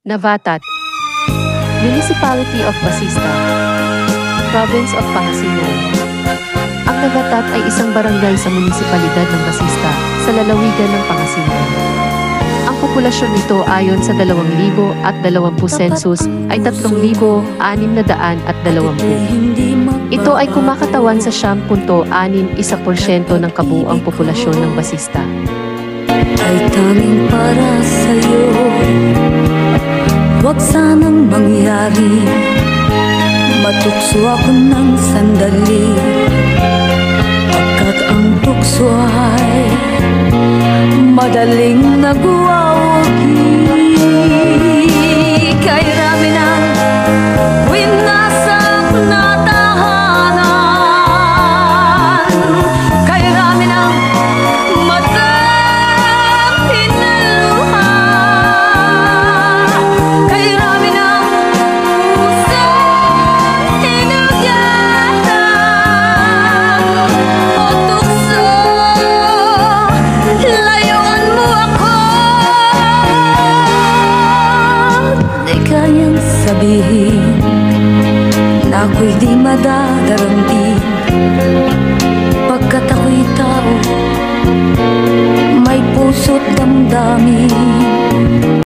Navatat, Municipality of Basista, Province of Pangasinan. Ang Navatat ay isang barangay sa munisipalidad ng Basista, sa lalawigan ng Pangasinan. Ang populasyon nito ayon sa 2020 census ay 3,620. Ito ay kumakatawan sa 9.61% ng kabuuang populasyon ng Basista. Ay tanging para sa'yo, huwag sanang mangyari, matukso ako ng sandali, pagkat ang tukso ay madaling nagwawagi. Kay rami ng winasak na tahanan, kay rami ng matang hinaluha, kay rami ng pusang hinugatan. O tukso, layuan mo ako. Di kayang sabihin na ako'y di madadaramdam,